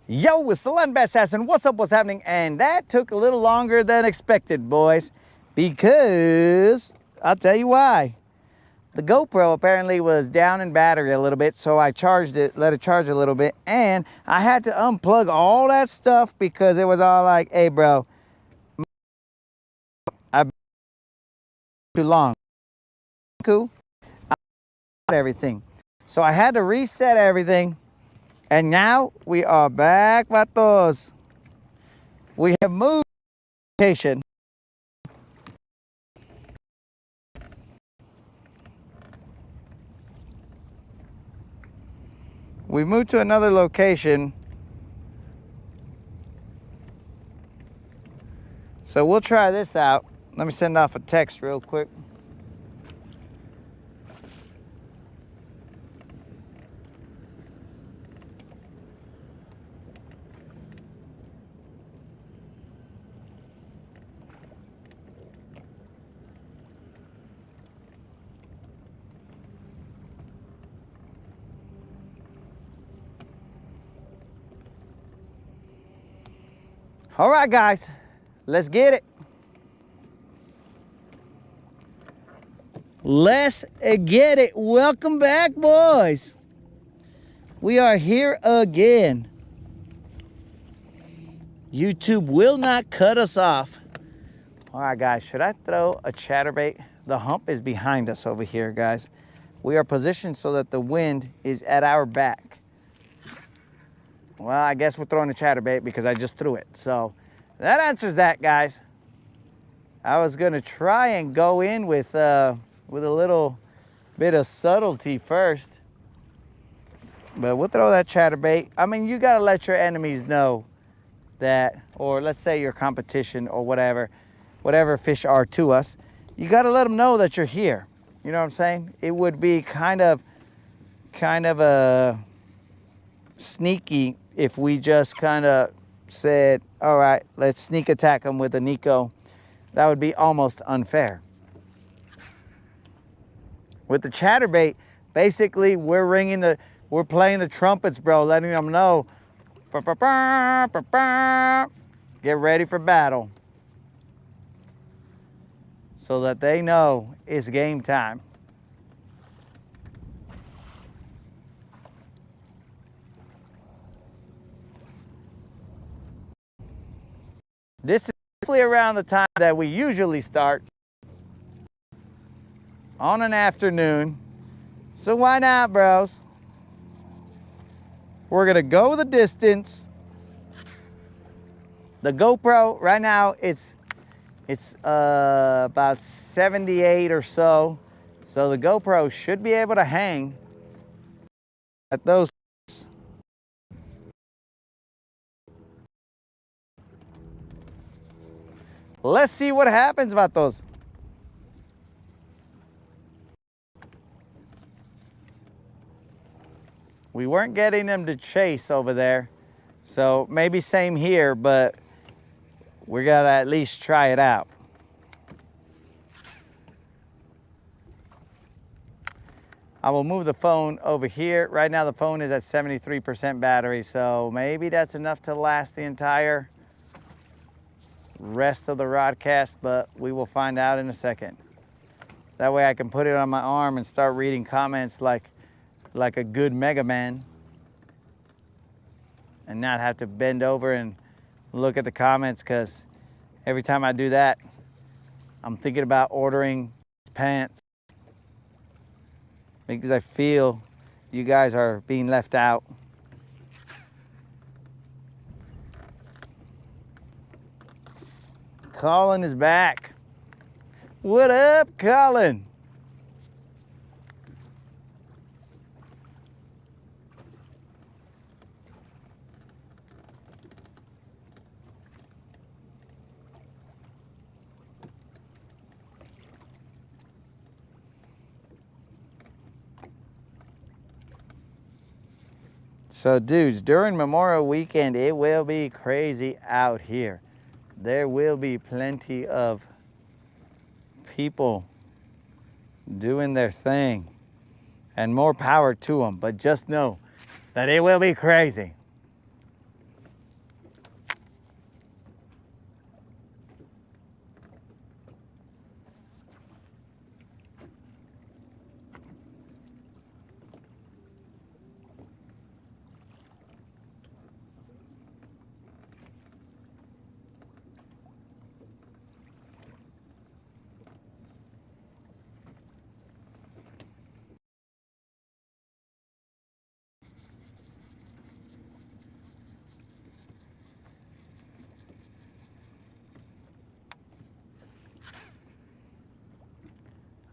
Yo, it's the Land Bass Assassin. What's up? What's happening? And that took a little longer than expected, boys, because I'll tell you why. The GoPro apparently was down in battery a little bit, so I charged it, let it charge a little bit, and I had to unplug all that stuff because it was all like, hey, bro, I've been too long. Cool. I got everything. So I had to reset everything. And now we are back, vatos. We have moved location. We moved to another location. So we'll try this out. Let me send off a text real quick. All right, guys, let's get it. Let's get it. Welcome back, boys. We are here again. YouTube will not cut us off. All right, guys, should I throw a chatterbait? The hump is behind us over here, guys. We are positioned so that the wind is at our back. Well, I guess we're throwing a chatterbait because I just threw it. So that answers that, guys. I was gonna try and go in with a little bit of subtlety first, but we'll throw that chatterbait. I mean, you gotta let your enemies know that, or let's say your competition or whatever fish are to us, you gotta let them know that you're here. You know what I'm saying? It would be kind of a sneaky if we just kind of said, all right, let's sneak attack them with a Nico. That would be almost unfair. With the chatterbait, basically we're playing the trumpets, bro, letting them know, get ready for battle, so that they know it's game time. This is roughly around the time that we usually start on an afternoon. So why not, bros? We're gonna go the distance. The GoPro right now, it's about 78 or so. So the GoPro should be able to hang at those. Let's see what happens about those. We weren't getting them to chase over there. So maybe same here, but we gotta at least try it out. I will move the phone over here. Right now the phone is at 73% battery, so maybe that's enough to last the entire rest of the Rodcast, but we will find out in a second. That way I can put it on my arm and start reading comments like a good Mega Man, and not have to bend over and look at the comments, because every time I do that, I'm thinking about ordering pants, because I feel you guys are being left out. Colin is back. What up, Colin? So dudes, during Memorial Weekend, it will be crazy out here. There will be plenty of people doing their thing, and more power to them, but just know that it will be crazy.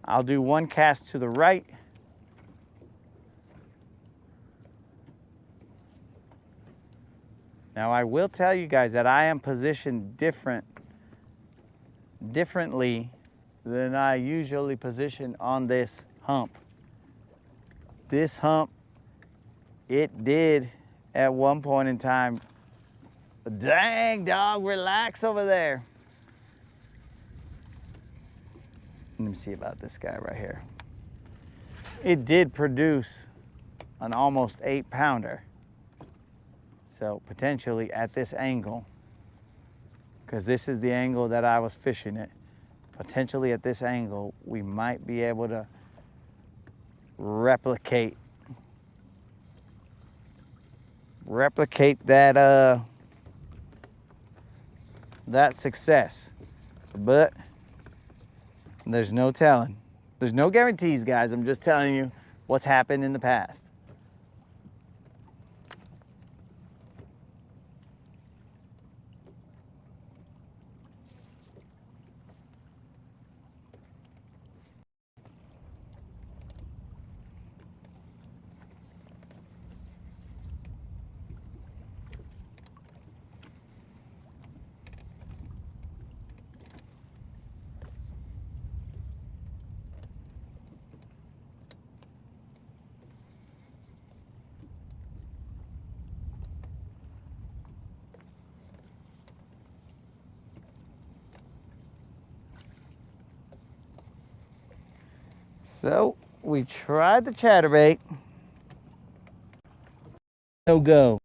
I'll do one cast to the right. Now I will tell you guys that I am positioned differently than I usually position on this hump. This hump, it did at one point in time. Dang, dog, relax over there. Let me see about this guy right here. It did produce an almost 8-pounder. So potentially at this angle, because this is the angle that I was fishing it, potentially at this angle, we might be able to replicate that that success. But there's no telling. There's no guarantees, guys. I'm just telling you what's happened in the past. So we tried the chatterbait. No go.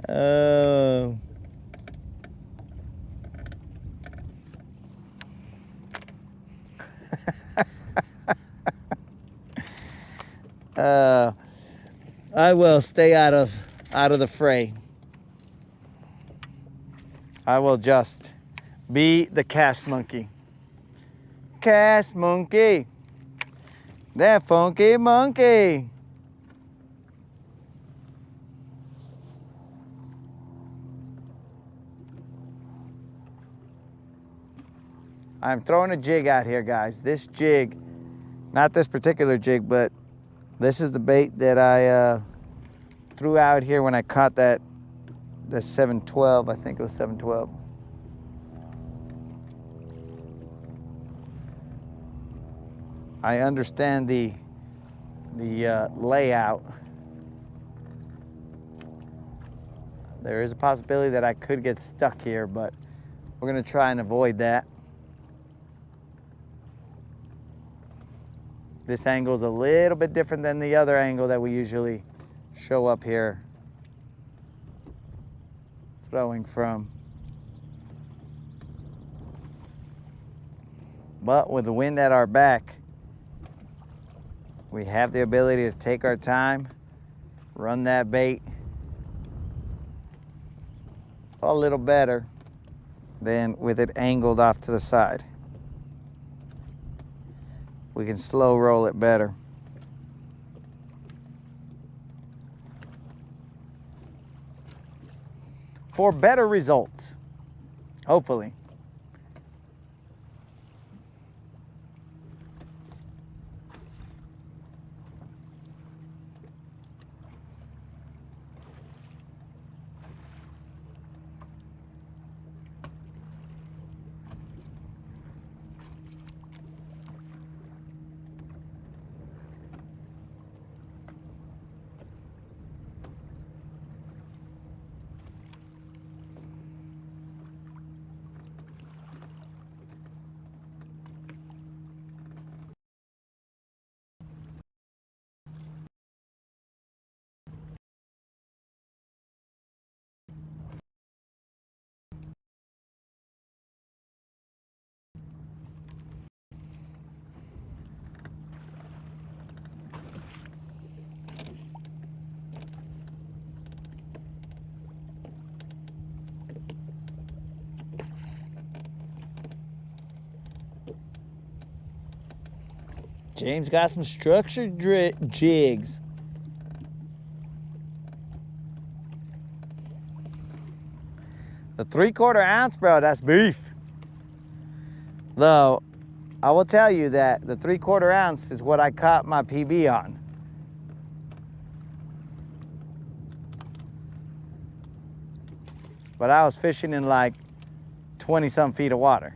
Oh. I will stay out of the fray. I will just be the cast monkey. Cast monkey. That funky monkey. I'm throwing a jig out here, guys. This jig, not this particular jig, but this is the bait that I threw out here when I caught that 712. I think it was 712. I understand the layout. There is a possibility that I could get stuck here, but we're gonna try and avoid that. This angle is a little bit different than the other angle that we usually show up here throwing from. But with the wind at our back, we have the ability to take our time, run that bait a little better than with it angled off to the side. We can slow roll it better. For better results, hopefully. James got some structured jigs. The 3/4 ounce, bro, that's beef. Though, I will tell you that the 3/4 ounce is what I caught my PB on. But I was fishing in like 20-some feet of water.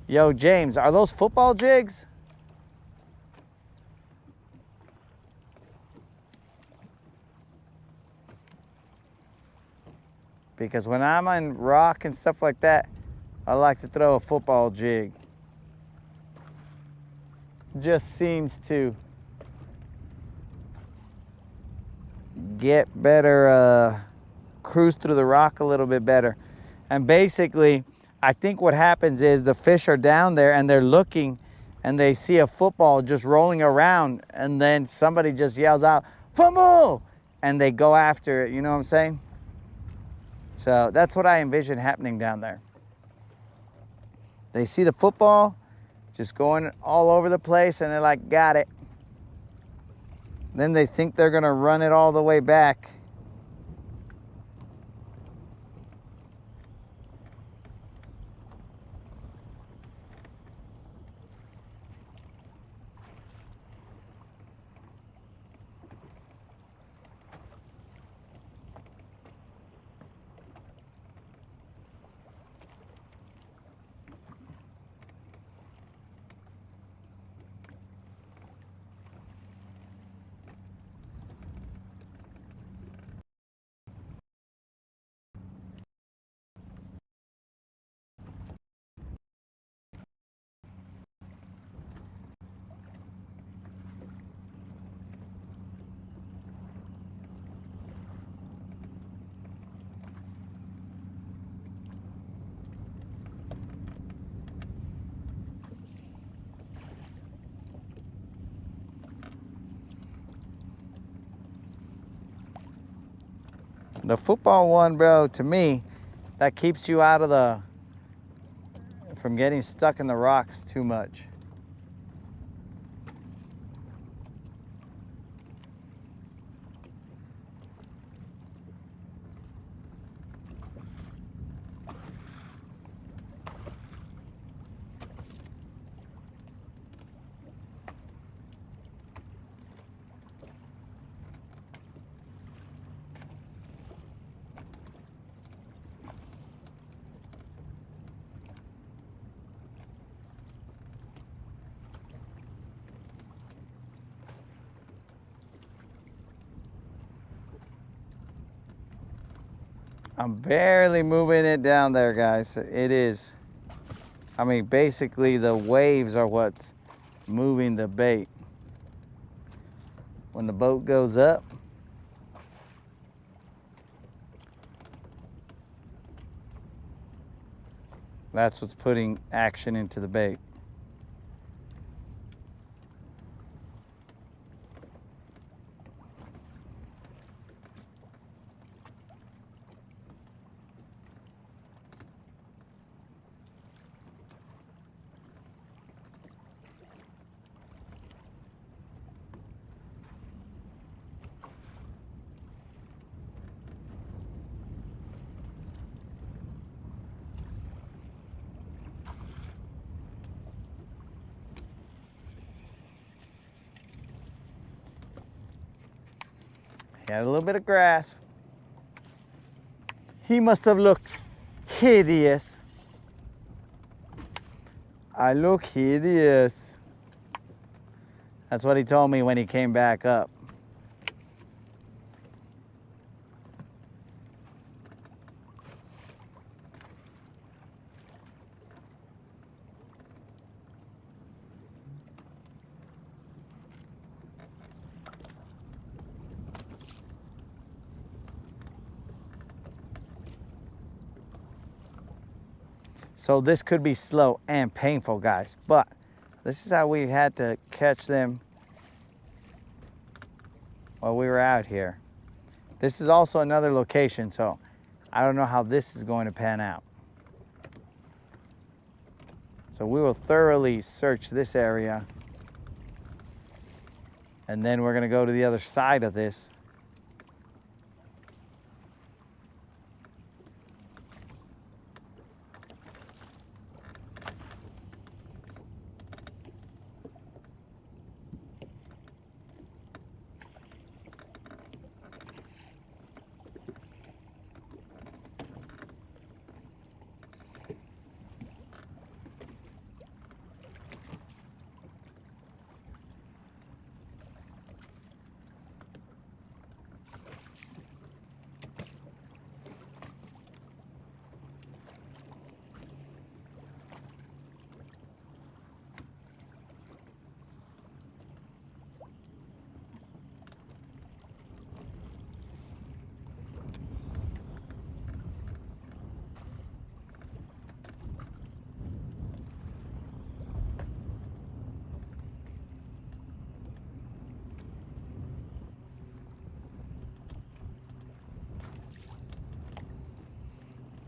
Yo, James, are those football jigs? Because when I'm on rock and stuff like that, I like to throw a football jig. Just seems to get better, cruise through the rock a little bit better. And basically, I think what happens is the fish are down there and they're looking and they see a football just rolling around, and then somebody just yells out, "Fumble!" and they go after it, you know what I'm saying? So that's what I envision happening down there. They see the football just going all over the place and they're like, got it. Then they think they're gonna run it all the way back. The football one, bro, to me, that keeps you out of from getting stuck in the rocks too much. I'm barely moving it down there, guys. It is, I mean, basically the waves are what's moving the bait. When the boat goes up, that's what's putting action into the bait. He had a little bit of grass. He must have looked hideous. I look hideous. That's what he told me when he came back up. So this could be slow and painful, guys, but this is how we had to catch them while we were out here. This is also another location, so I don't know how this is going to pan out. So we will thoroughly search this area, and then we're gonna go to the other side of this.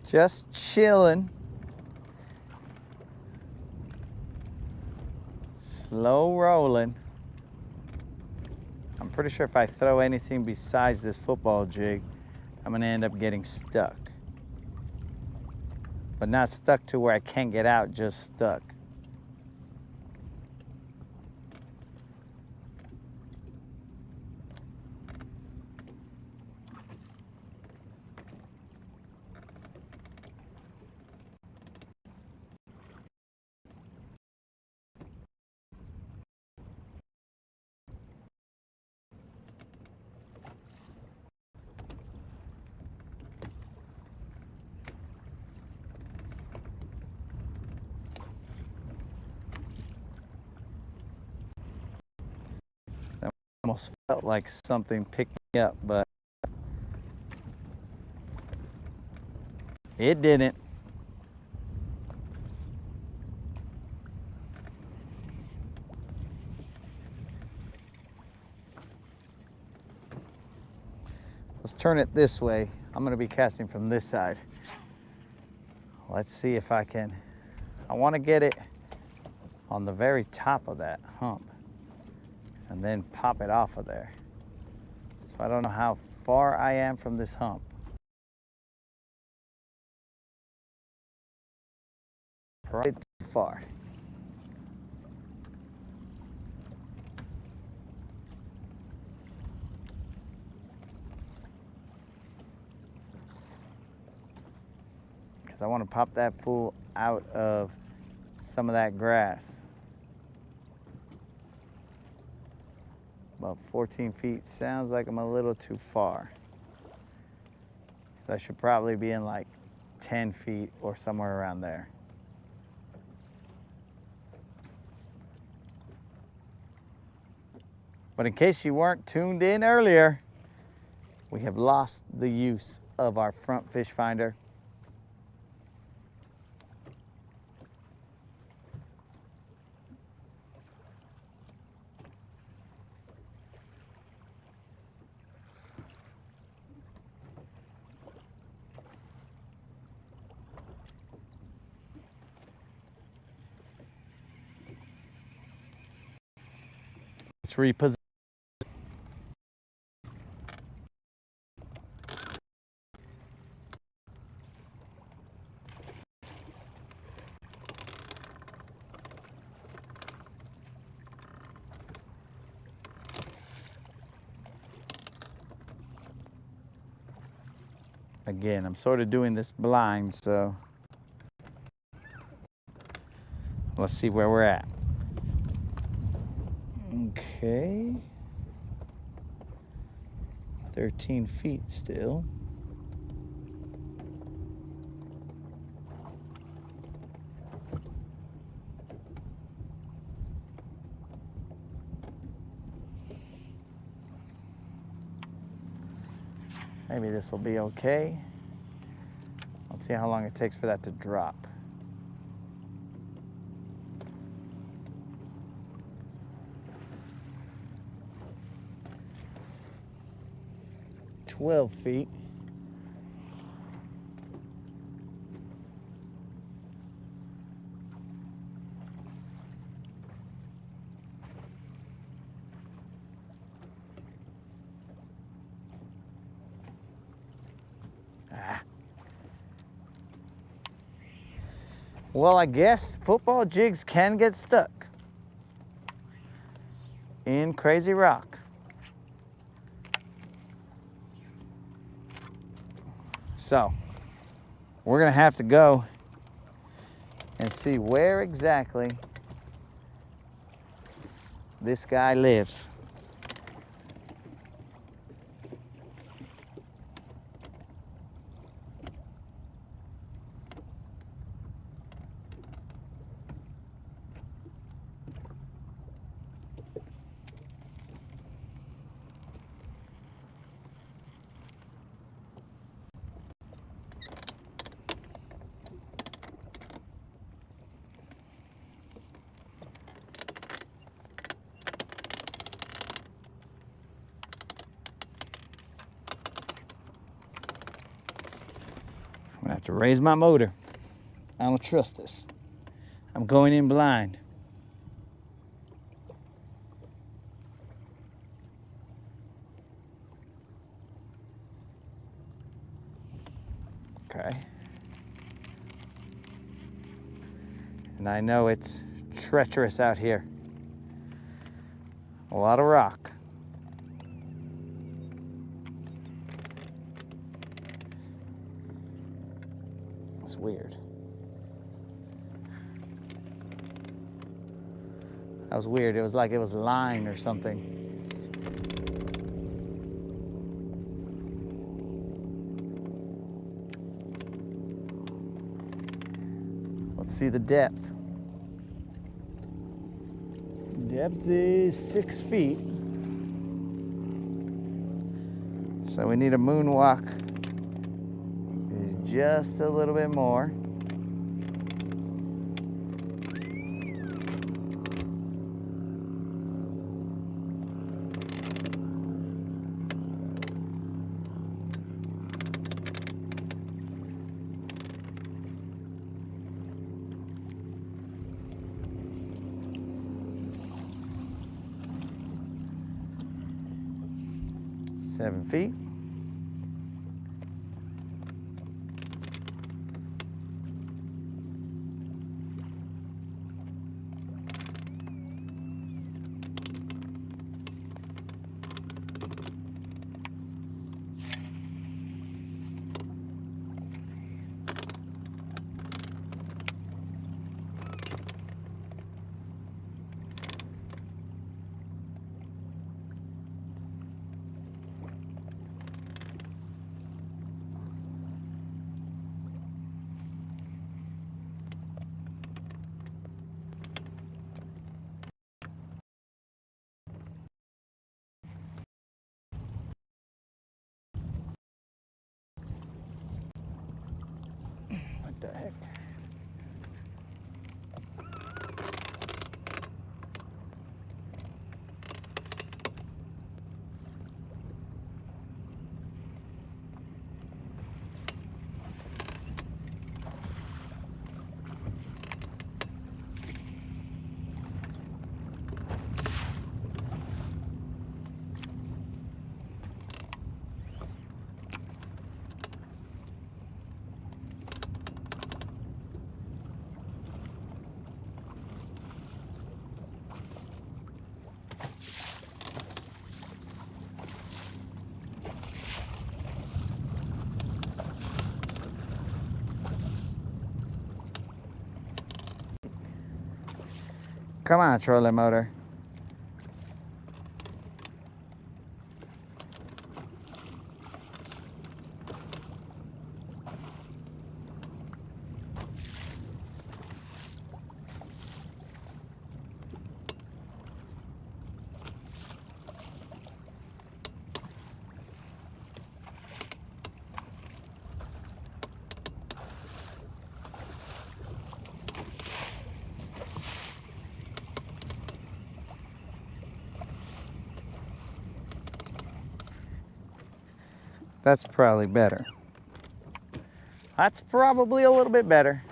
Just chilling. Slow rolling. I'm pretty sure if I throw anything besides this football jig, I'm gonna end up getting stuck. But not stuck to where I can't get out, just stuck. Almost felt like something picked me up, but it didn't. Let's turn it this way. I'm gonna be casting from this side. Let's see if I can. I wanna get it on the very top of that hump and then pop it off of there. So I don't know how far I am from this hump. Right far. Because I want to pop that fool out of some of that grass. About 14 feet sounds like I'm a little too far. I should probably be in like 10 feet or somewhere around there. But in case you weren't tuned in earlier, we have lost the use of our front fish finder. Let's reposition. Again, I'm sort of doing this blind, so let's see where we're at. Okay. 13 feet still. Maybe this will be okay. Let's see how long it takes for that to drop. 12 feet. Well, I guess football jigs can get stuck in crazy rock. So, we're gonna have to go and see where exactly this guy lives. I'm gonna have to raise my motor. I don't trust this. I'm going in blind. Okay. And I know it's treacherous out here. A lot of rock. It's weird. That was weird. It was like it was lime or something. Let's see the depth. Depth is 6 feet. So we need a moonwalk. Is just a little bit more. Seven feet. What the heck? Come on, trolling motor. That's probably better. That's probably a little bit better.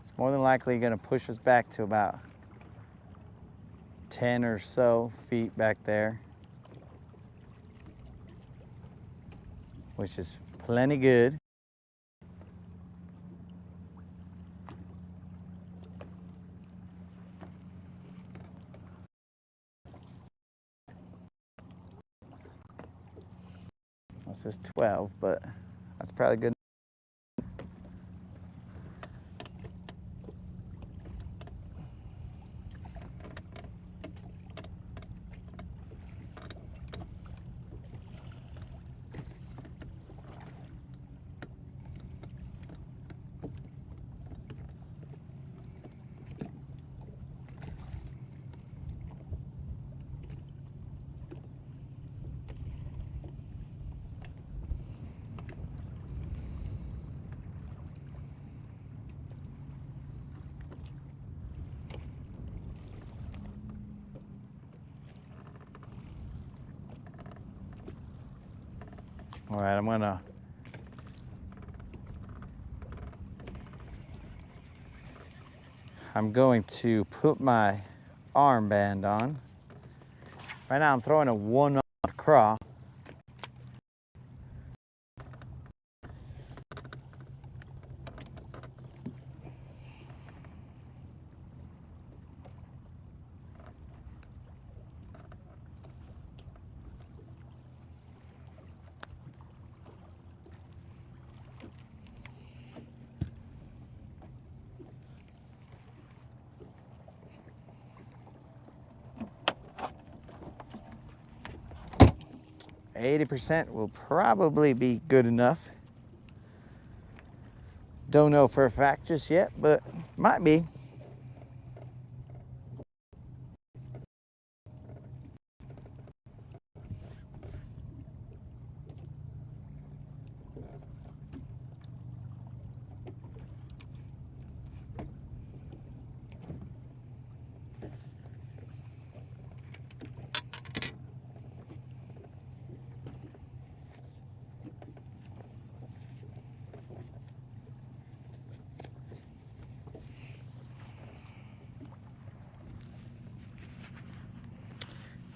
It's more than likely going to push us back to about 10 or so feet back there, which is plenty good. It says 12, but that's probably good. All right, I'm going to put my armband on. Right now I'm throwing a 1-aught craw. %, will probably be good enough. Don't know for a fact just yet, but might be.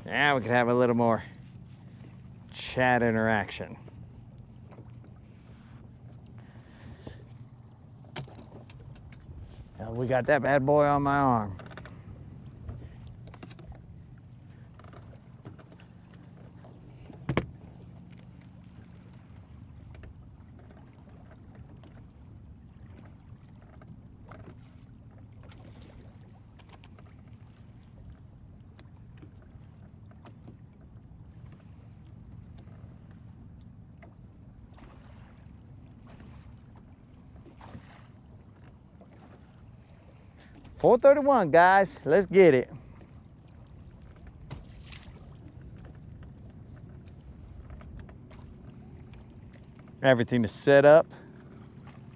Now we can have a little more chat interaction. Now we got that bad boy on my arm. .431, guys. Let's get it. Everything is set up.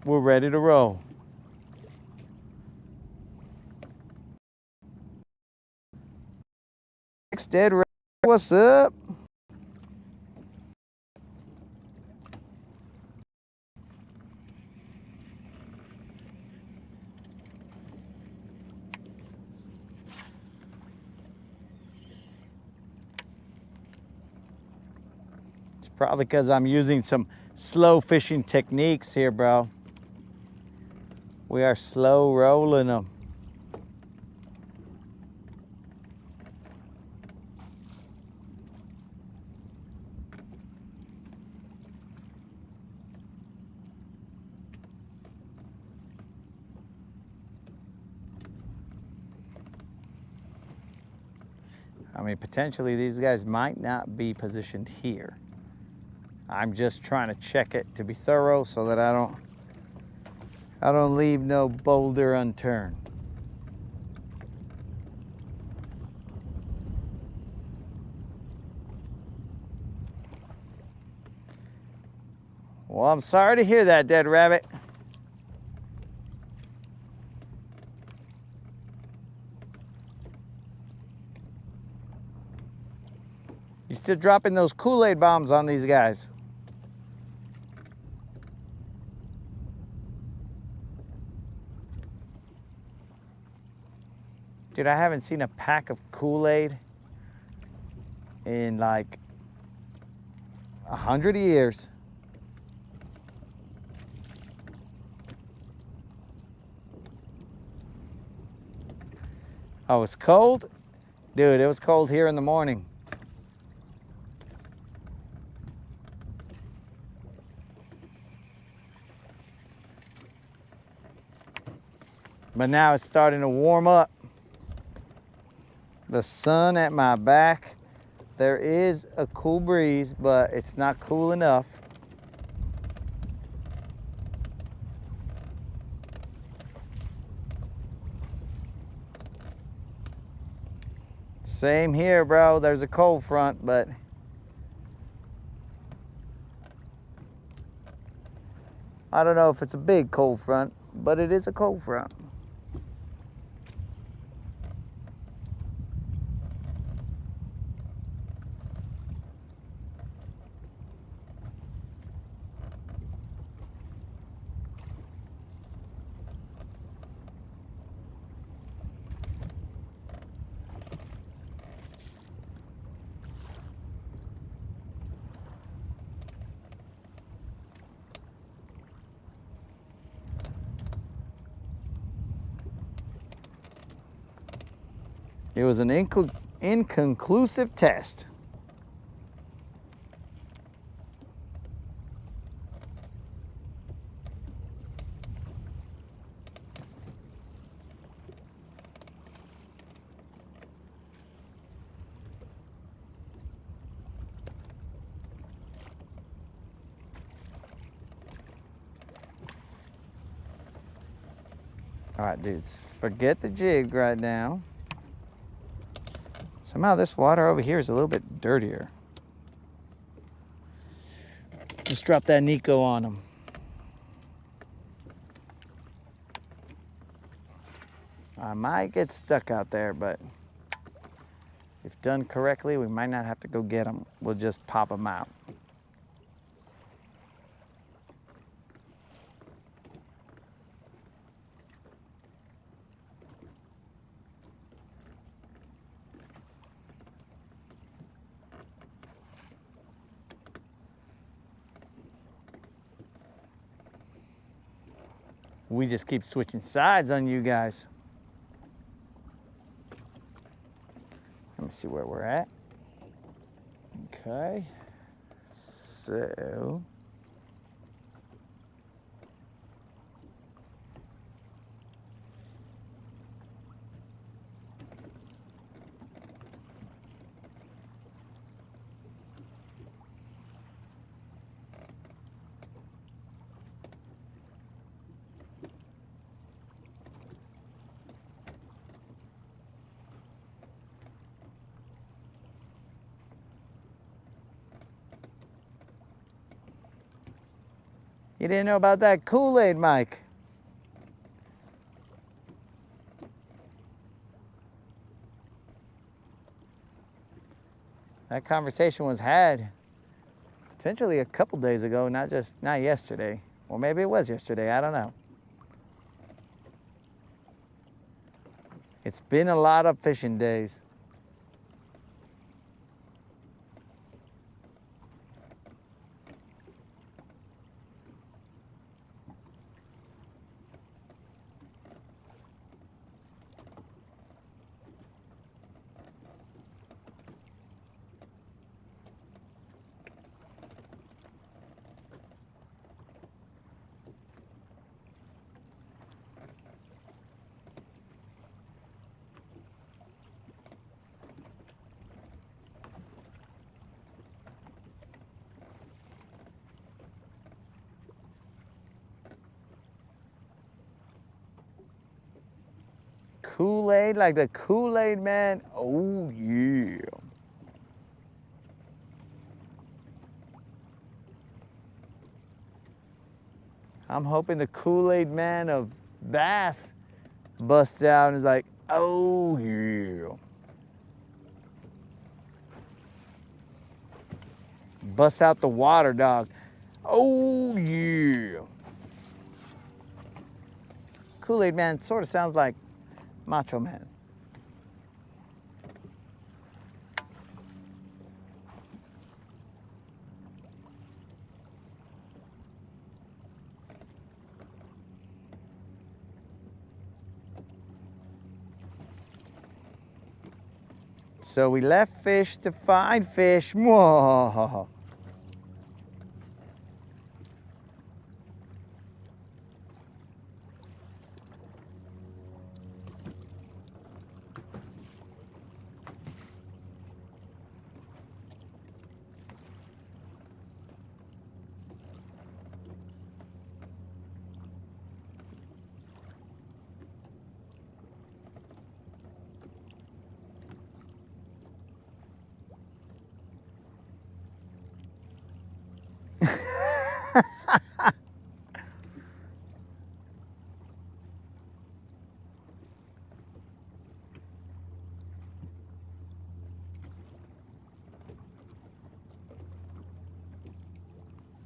We're ready to roll. Next, Dead Rabbit, what's up? Probably because I'm using some slow fishing techniques here, bro. We are slow rolling them. I mean, potentially these guys might not be positioned here. I'm just trying to check it to be thorough so that I don't leave no boulder unturned. Well, I'm sorry to hear that, Dead Rabbit. used to dropping those Kool-Aid bombs on these guys. Dude, I haven't seen a pack of Kool-Aid in like 100 years. Oh, it's cold? Dude, it was cold here in the morning. But now it's starting to warm up. The sun at my back. There is a cool breeze, but it's not cool enough. Same here, bro. There's a cold front, but I don't know if it's a big cold front, but it is a cold front. It was an inconclusive test. All right, dudes, forget the jig right now. Somehow this water over here is a little bit dirtier. Let's drop that Nico on them. I might get stuck out there, but if done correctly, we might not have to go get them. We'll just pop them out. We just keep switching sides on you guys. Let me see where we're at. Okay. So. You didn't know about that Kool-Aid, Mike. That conversation was had potentially a couple days ago, not yesterday. Or maybe it was yesterday, I don't know. It's been a lot of fishing days. Kool-Aid, like the Kool-Aid man. Oh yeah. I'm hoping the Kool-Aid man of bass busts out and is like, oh yeah. Bust out the water, dog. Oh, yeah. Kool-Aid Man sort of sounds like Macho Man. So we left fish to find fish. Whoa.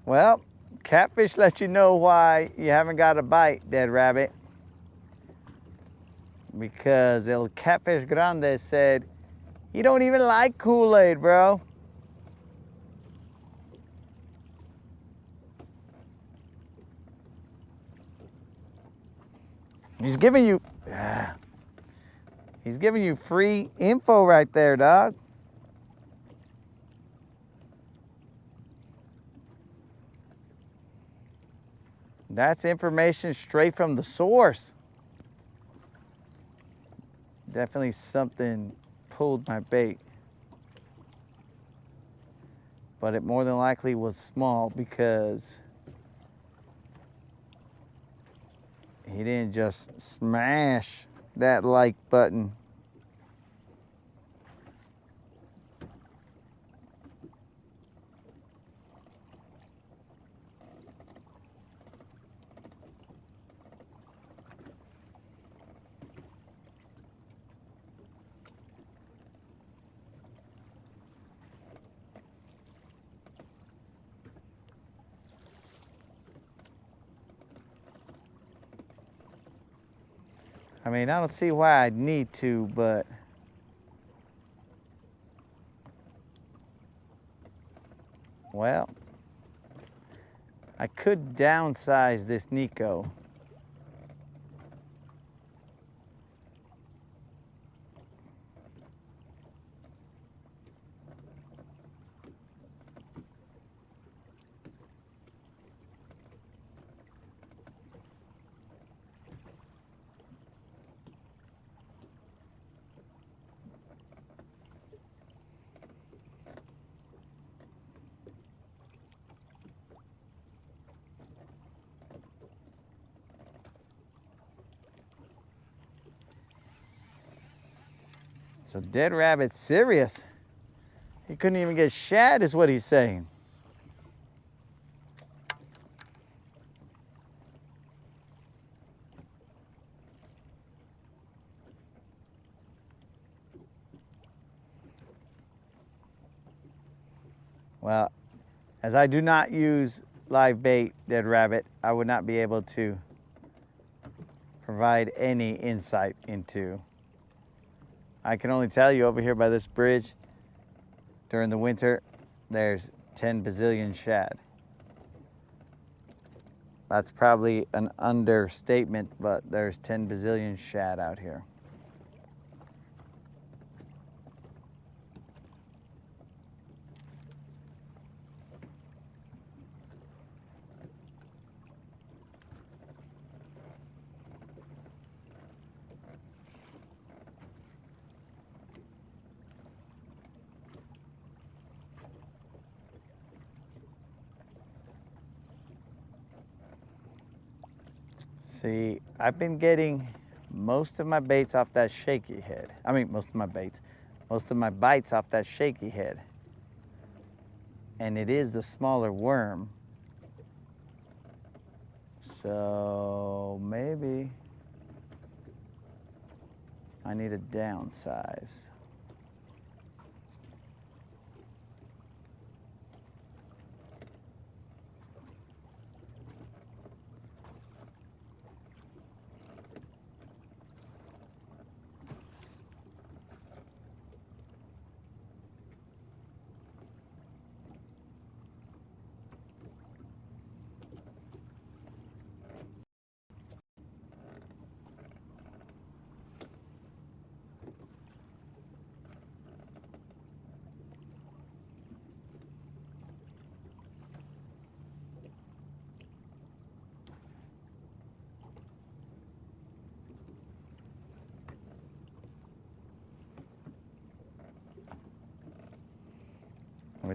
Well, catfish let you know why you haven't got a bite, Dead Rabbit. Because El Catfish Grande said, you don't even like Kool-Aid, bro. He's giving you free info right there, dog. That's information straight from the source. Definitely something pulled my bait. But it more than likely was small because he didn't just smash that like button. I mean, I don't see why I'd need to, but well, I could downsize this Nico. So Dead Rabbit's serious. He couldn't even get shad is what he's saying. Well, as I do not use live bait, Dead Rabbit, I would not be able to provide any insight into. I can only tell you over here by this bridge, during the winter, there's 10 bazillion shad. That's probably an understatement, but there's 10 bazillion shad out here. See, I've been getting most of my baits off that shaky head. I mean, most of my bites off that shaky head. And it is the smaller worm. So maybe I need a downsize.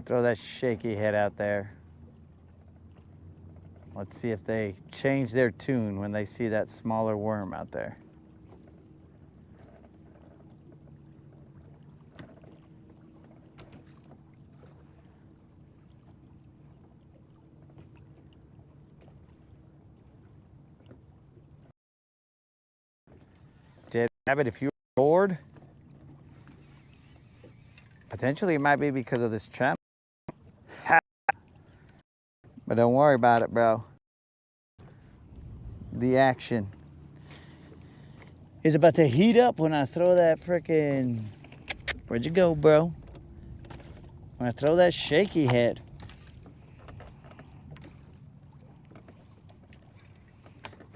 Might throw that shaky head out there. Let's see if they change their tune when they see that smaller worm out there. Dead rabbit, if you're bored, potentially it might be because of this channel. But don't worry about it, bro. The action is about to heat up when I throw that frickin'... Where'd you go, bro? When I throw that shaky head.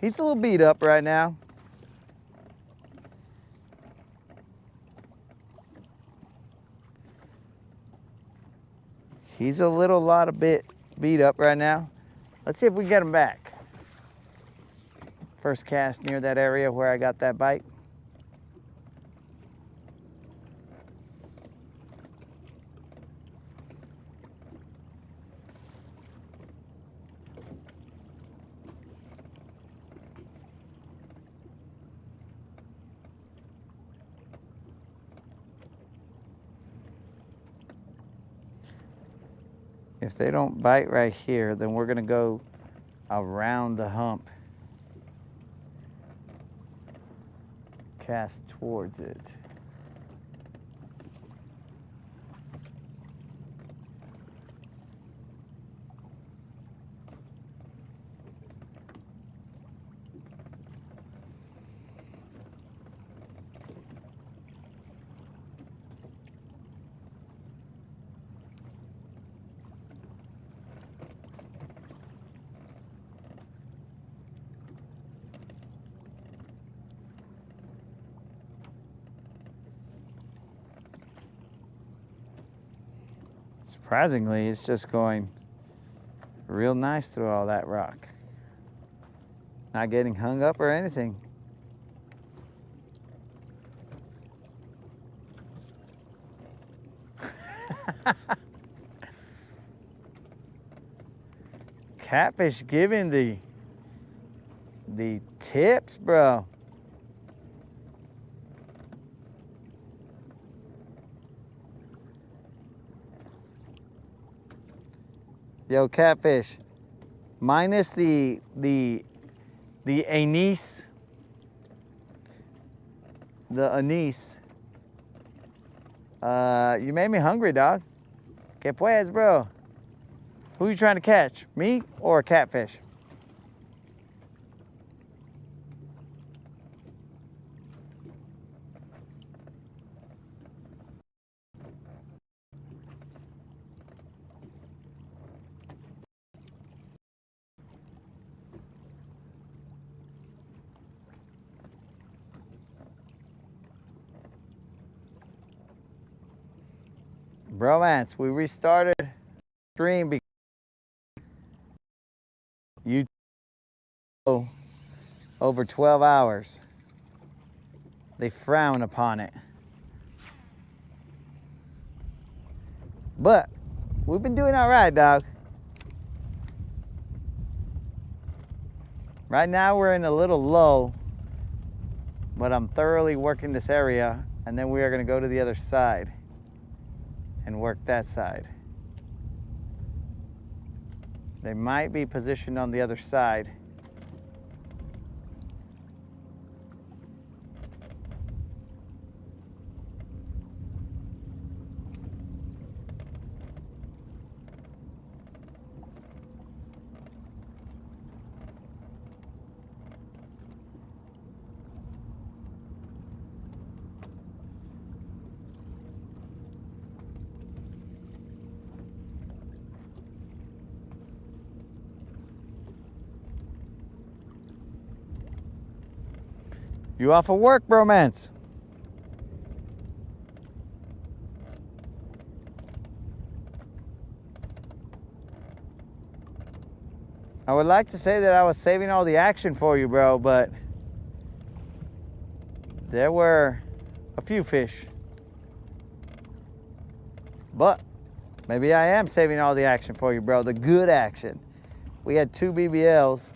He's a little beat up right now. He's a lot of bit beat up right now. Let's see if we can get him back. First cast near that area where I got that bite. If they don't bite right here, then we're gonna go around the hump. Cast towards it. Surprisingly, it's just going real nice through all that rock. Not getting hung up or anything. Catfish giving the tips, bro. Yo, catfish, minus the anise, you made me hungry, dog. ¿Qué pues, bro? Who you trying to catch, me or a catfish? Bromance, we restarted stream because you over 12 hours. They frown upon it. But we've been doing all right, dog. Right now we're in a little low, but I'm thoroughly working this area, and then we are going to go to the other side and work that side. They might be positioned on the other side. You off of work, bromance? I would like to say that I was saving all the action for you, bro, but there were a few fish. But Maybe I am saving all the action for you, bro. The good action. We had 2 BBLs.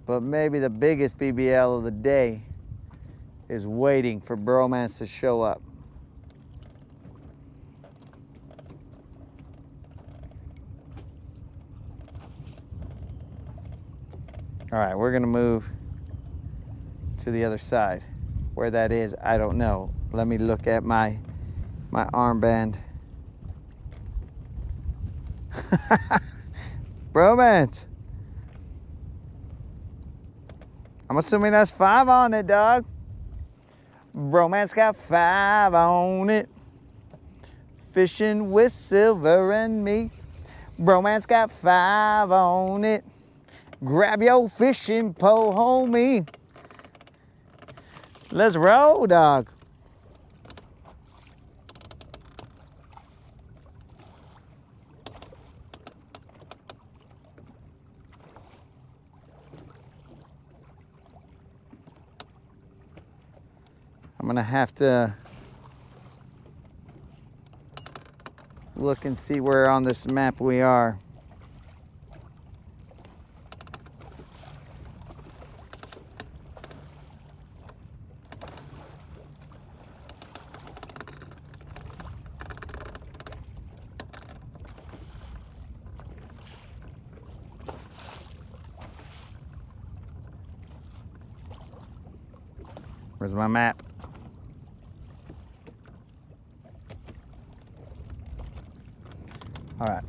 But maybe the biggest BBL of the day is waiting for Bromance to show up. All right, we're gonna move to the other side. Where that is, I don't know. Let me look at my armband. Bromance. I'm assuming that's 5 on it, dog. Bromance got 5 on it. Fishing with Silver and me. Bromance got 5 on it. Grab your fishing pole, homie. Let's roll, dog. I'm gonna have to look and see where on this map we are. Where's my map? All right.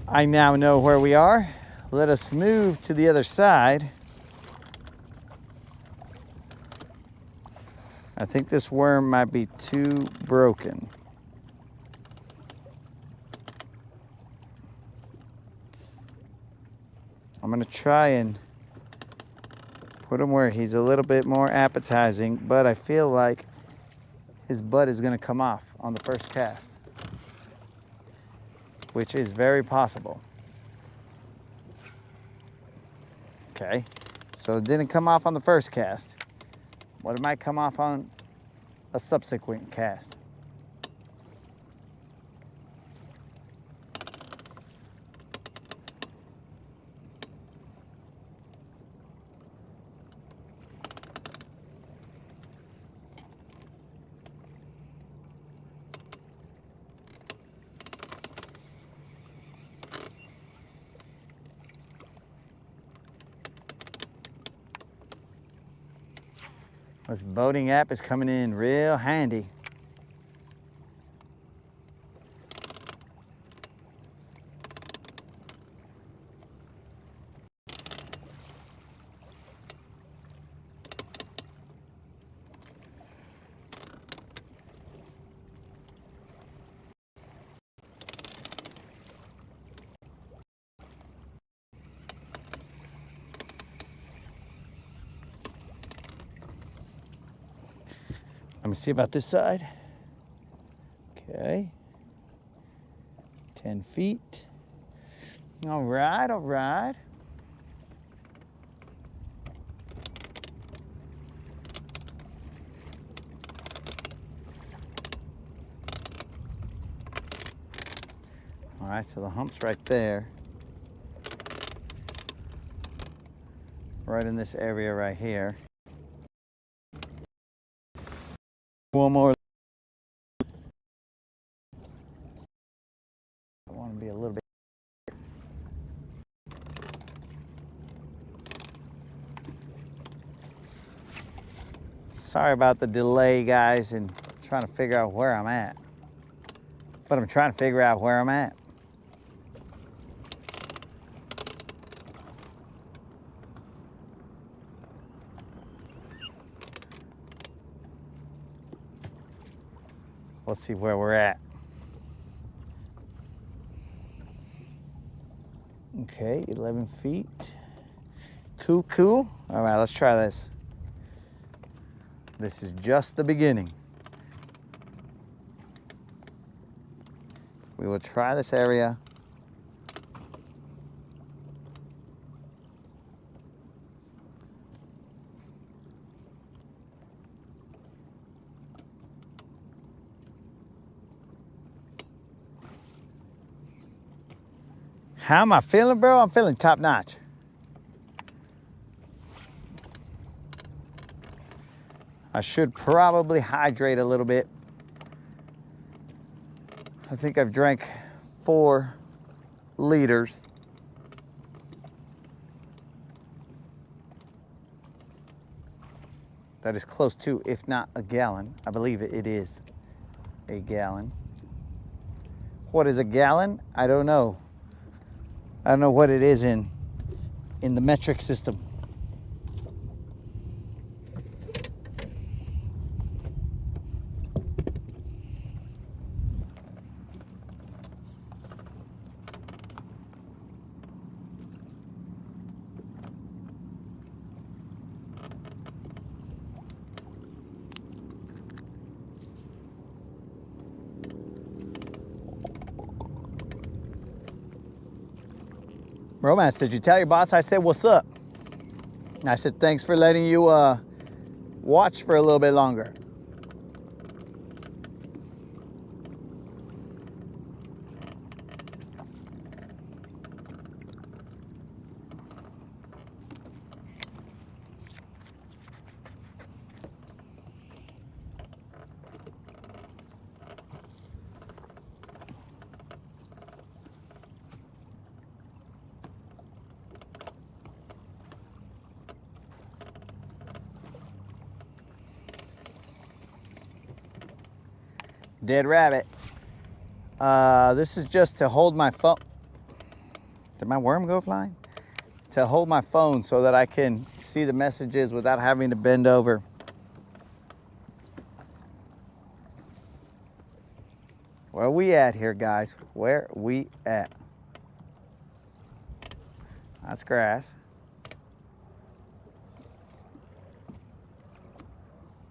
I now know where we are. Let us move to the other side. I think this worm might be too broken. I'm gonna try and put him where he's a little bit more appetizing, but I feel like his butt is gonna come off on the first cast, which is very possible. Okay, so it didn't come off on the first cast, but it might come off on a subsequent cast. This boating app is coming in real handy. Let me see about this side. Okay. 10 feet. All right, all right. All right, so the hump's right there. Right in this area right here. One more. I want to be a little bit. Sorry about the delay, guys, and trying to figure out where I'm at. But I'm trying to figure out where I'm at. Let's see where we're at. Okay, 11 feet. Cool, cool. All right, let's try this. This is just the beginning. We will try this area. How am I feeling, bro? I'm feeling top notch. I should probably hydrate a little bit. I think I've drank 4 liters. That is close to, if not a gallon. I believe it is a gallon. What is a gallon? I don't know. I don't know what it is in the metric system. Romance, did you tell your boss I said what's up? And I said thanks for letting you watch for a little bit longer. Dead rabbit. This is just to hold my phone. Did my worm go flying? To hold my phone so that I can see the messages without having to bend over. Where we at here, guys? Where we at? That's grass.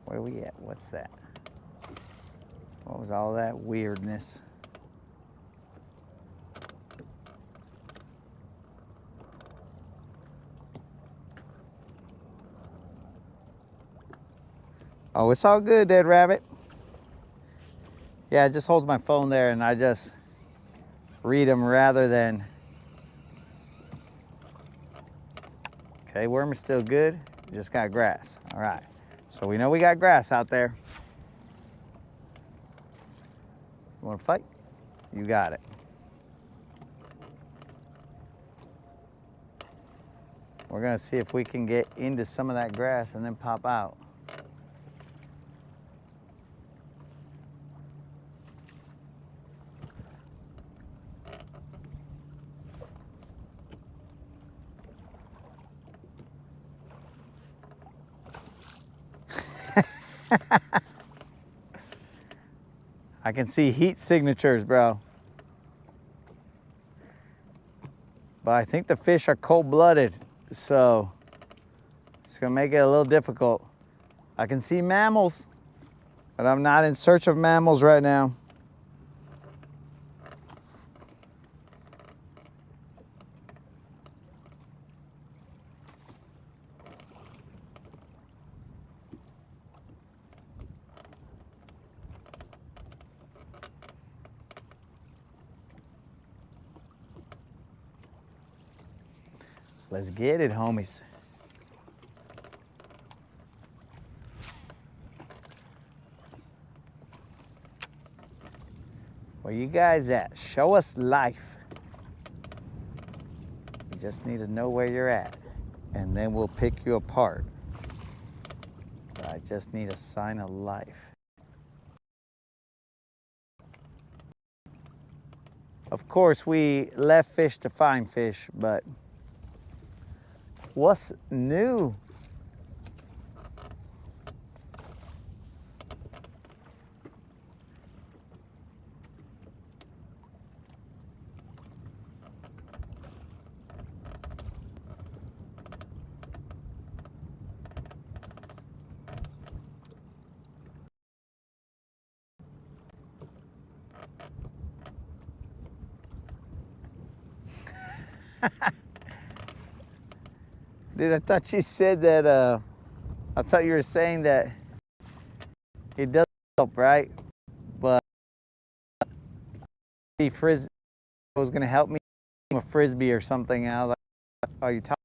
Where we at? What's that? What was all that weirdness? Oh, it's all good, Dead Rabbit. Yeah, it just holds my phone there and I just read them rather than... Okay, worm is still good. Just got grass. All right. So we know we got grass out there. You want to fight? You got it. We're going to see if we can get into some of that grass and then pop out. I can see heat signatures, bro. But I think the fish are cold-blooded, so it's gonna make it a little difficult. I can see mammals, but I'm not in search of mammals right now. Let's get it, homies. Where you guys at? Show us life. You just need to know where you're at, and then we'll pick you apart. But I just need a sign of life. Of course, we left fish to find fish, but what's new? Dude, I thought you said that, I thought you were saying that it does help, right? But the frisbee was gonna help me a Frisbee or something. And I was like, are you talking?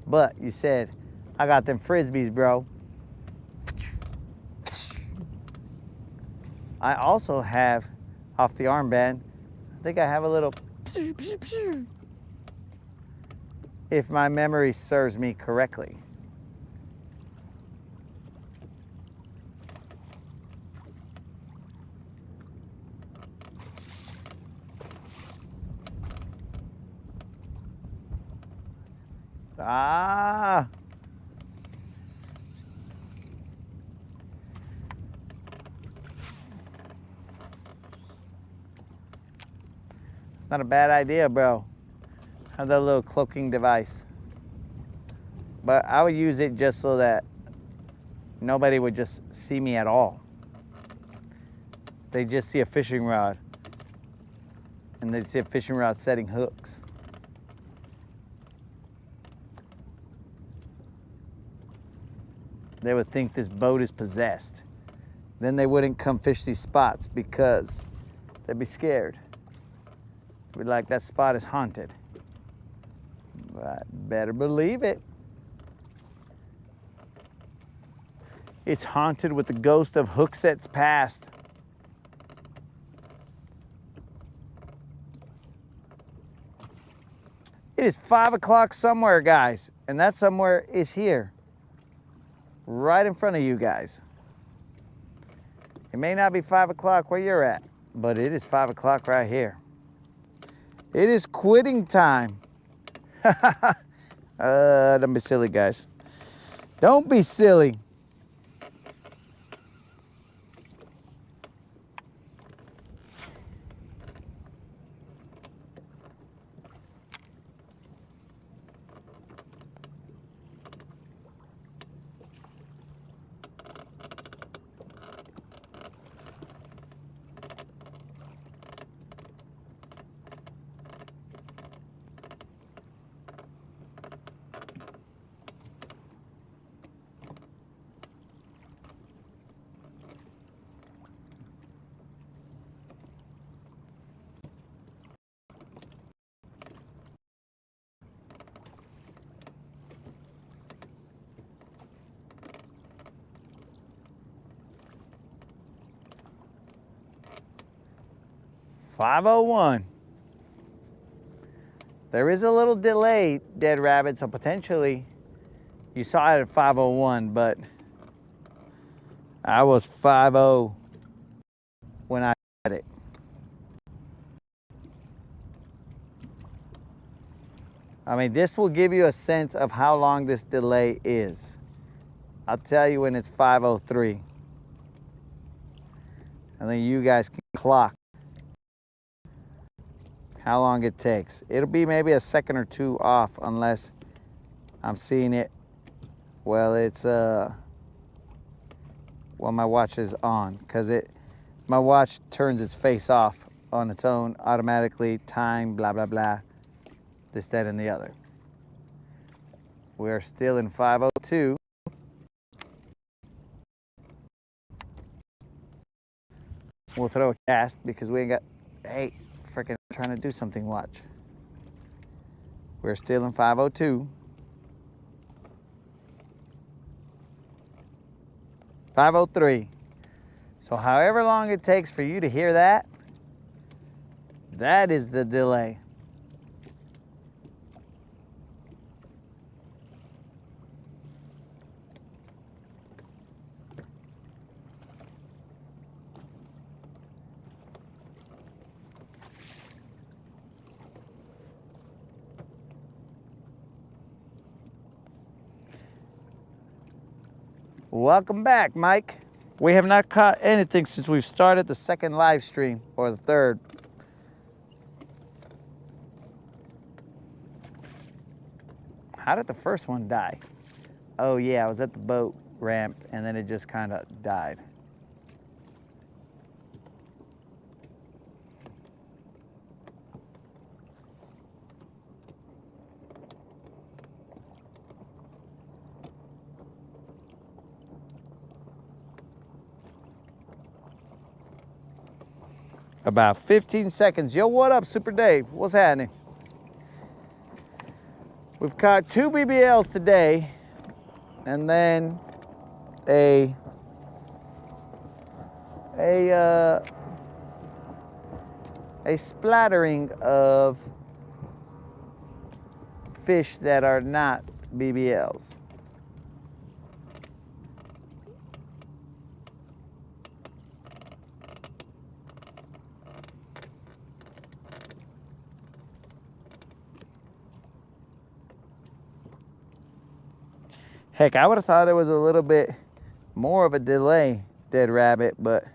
But you said, I got them Frisbees, bro. I also have, off the armband, I think I have a little, if my memory serves me correctly. Ah. It's not a bad idea, bro. Have that little cloaking device. But I would use it just so that nobody would just see me at all. They just see a fishing rod. And they'd see a fishing rod setting hooks. They would think this boat is possessed. Then they wouldn't come fish these spots because they'd be scared. They'd be like, that spot is haunted. But better believe it. It's haunted with the ghost of hook sets past. It is 5 o'clock somewhere, guys, and that somewhere is here, right in front of you guys. It may not be 5 o'clock where you're at, but it is 5 o'clock right here. It is quitting time. Don't be silly, guys. Don't be silly. .501. There is a little delay, Dead Rabbit, so potentially you saw it at 501, but I was 50 when I had it. I mean, this will give you a sense of how long this delay is. I'll tell you when it's 5:03. And then you guys can clock how long it takes. It'll be maybe a second or two off unless I'm seeing it. Well, it's well, my watch is on, because my watch turns its face off on its own automatically, time, blah blah blah, this, that, and the other. We are still in 5:02. We'll throw a cast because we ain't got, hey, freaking trying to do something, watch. We're still in 5:02. 5:03. So however long it takes for you to hear that, that is the delay. Welcome back, Mike. We have not caught anything since we've started the second live stream, or the third. How did the first one die? Oh yeah, I was at the boat ramp and then it just kind of died. About 15 seconds. Yo, what up, Super Dave? What's happening? We've caught 2 BBLs today, and then a splattering of fish that are not BBLs. Heck, I would have thought it was a little bit more of a delay, dead rabbit, but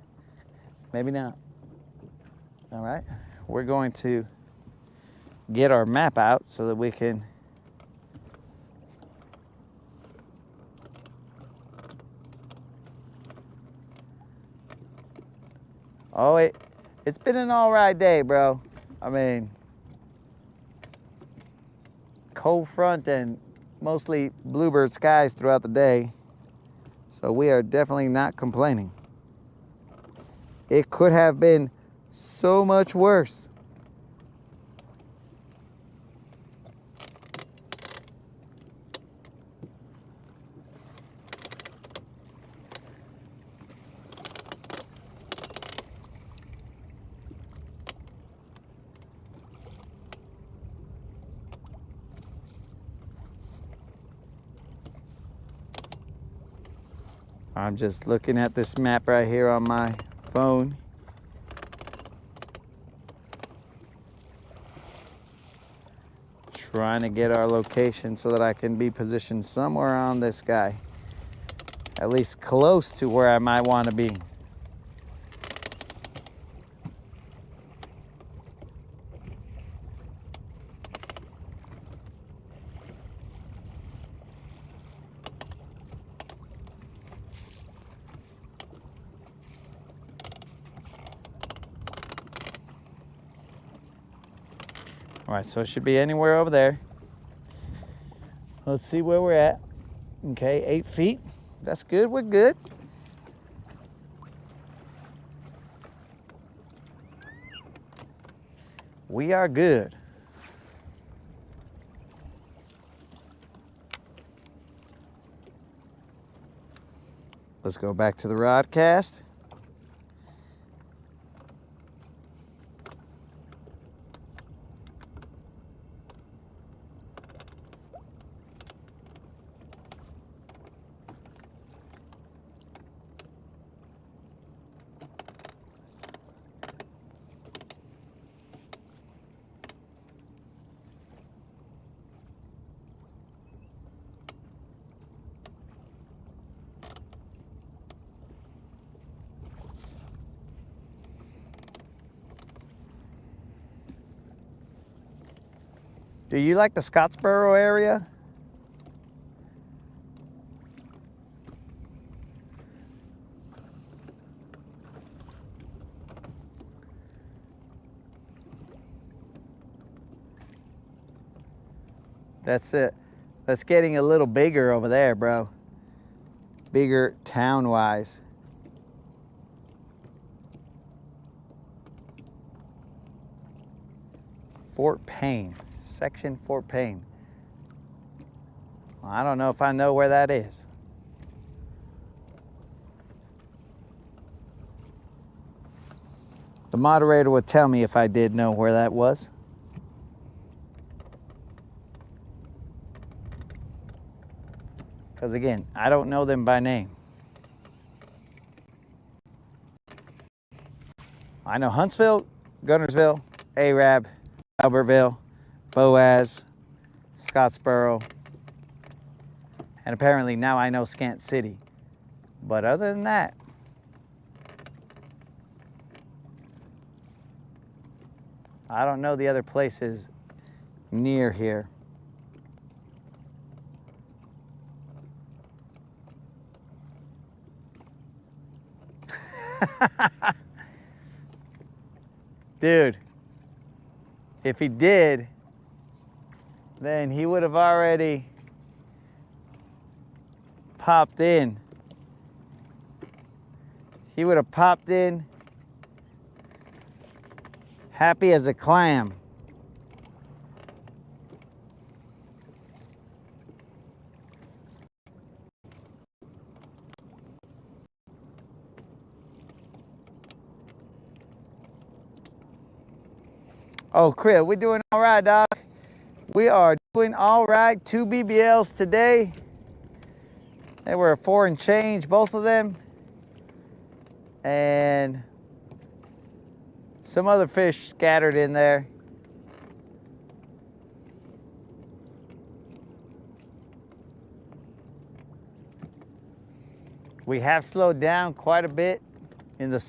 maybe not. All right, we're going to get our map out so that we can it's been an all right day, bro. I mean, cold front and mostly bluebird skies throughout the day, so we are definitely not complaining. It could have been so much worse. I'm just looking at this map right here on my phone. Trying to get our location so that I can be positioned somewhere on this guy. At least close to where I might want to be. All right, so it should be anywhere over there. Let's see where we're at. Okay, 8 feet. That's good, we're good. We are good. Let's go back to the Rodcast. Do you like the Scottsboro area? That's it. That's getting a little bigger over there, bro. Bigger town-wise. Fort Payne, section Fort Payne. Well, I don't know if I know where that is. The moderator would tell me if I did know where that was. Because again, I don't know them by name. I know Huntsville, Guntersville, Arab, Albertville, Boaz, Scottsboro, and apparently now I know Scant City. But other than that, I don't know the other places near here. Dude, if he did, then he would have already popped in. He would have popped in happy as a clam. Oh, Chris, we're doing all right, dog. We are doing all right. 2 BBLs today. They were 4 and change, both of them. And some other fish scattered in there. We have slowed down quite a bit in the